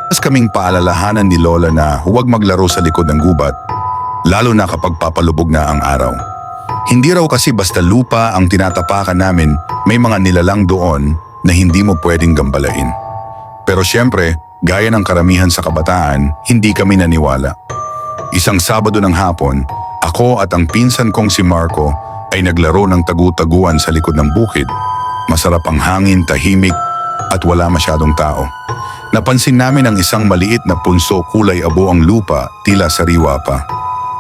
Mas kaming paalalahanan ni Lola na huwag maglaro sa likod ng gubat, lalo na kapag papalubog na ang araw. Hindi raw kasi basta lupa ang tinatapakan namin, may mga nilalang doon na hindi mo pwedeng gambalain. Pero syempre, gaya ng karamihan sa kabataan, hindi kami naniwala. Isang Sabado ng hapon, ako at ang pinsan kong si Marco ay naglaro ng tagu-taguan sa likod ng bukid. Masarap ang hangin, tahimik at wala masyadong tao. Napansin namin ang isang maliit na punso kulay abo ang lupa, tila sariwa pa.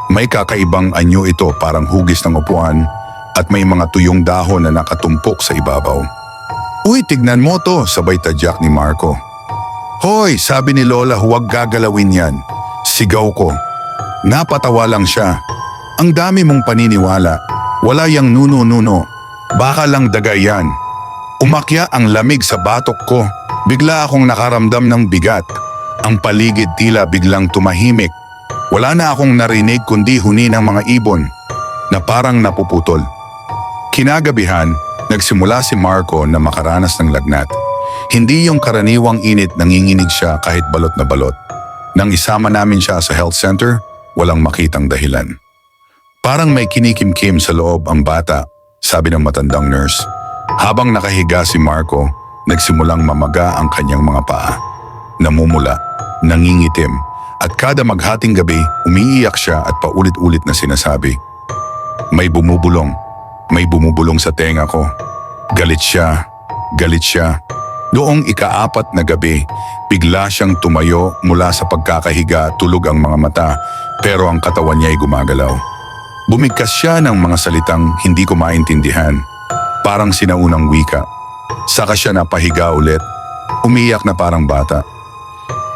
May kakaibang anyo ito parang hugis ng upuan at may mga tuyong dahon na nakatumpok sa ibabaw. "Uy, tignan mo to," sabay tadyak ni Marco. "Hoy," sabi ni Lola, "huwag gagalawin yan." Sigaw ko. Napatawa lang siya. "Ang dami mong paniniwala. Wala yang nuno-nuno. Baka lang daga yan." Umakya ang lamig sa batok ko. Bigla akong nakaramdam ng bigat. Ang paligid tila biglang tumahimik. Wala na akong narinig kundi huni ng mga ibon na parang napuputol. Kinagabihan, nagsimula si Marco na makaranas ng lagnat. Hindi yung karaniwang init, nanginginig siya kahit balot na balot. Nang isama namin siya sa health center, walang makitang dahilan. "Parang may kinikimkim sa loob ang bata," sabi ng matandang nurse. Habang nakahiga si Marco, nagsimulang mamaga ang kanyang mga paa. Namumula, nangingitim, at kada maghating gabi, umiiyak siya at paulit-ulit na sinasabi, "May bumubulong sa tenga ko." Galit siya. Noong ika-4 na gabi, bigla siyang tumayo mula sa pagkakahiga, tulog ang mga mata, pero ang katawan niya ay gumagalaw. Bumigkas siya ng mga salitang hindi ko maintindihan, parang sinaunang wika. Saka siya napahiga ulit, umiyak na parang bata.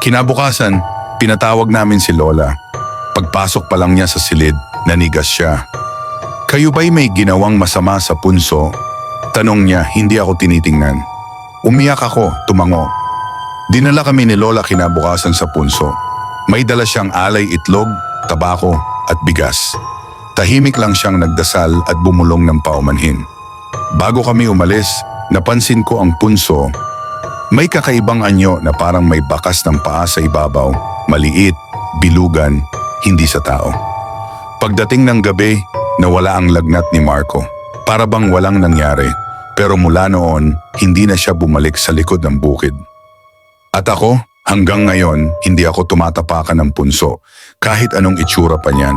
Kinabukasan, pinatawag namin si Lola. Pagpasok pa lang niya sa silid, nanigas siya. "Kayo ba'y may ginawang masama sa punso?" Tanong niya, hindi ako tinitingnan. Umiyak ako, tumango. Dinala kami ni Lola kinabukasan sa punso. May dala siyang alay, itlog, tabako at bigas. Tahimik lang siyang nagdasal at bumulong ng paumanhin. Bago kami umalis, napansin ko ang punso. May kakaibang anyo na parang may bakas ng paa sa ibabaw, maliit, bilugan, hindi sa tao. Pagdating ng gabi, nawala ang lagnat ni Marco. Para bang walang nangyari, pero mula noon, hindi na siya bumalik sa likod ng bukid. At ako, hanggang ngayon, hindi ako tumatapakan ng punso, kahit anong itsura pa niyan.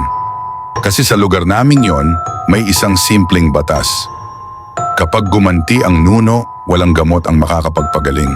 Kasi sa lugar namin yon, may isang simpleng batas. Kapag gumanti ang nuno, walang gamot ang makakapagpagaling.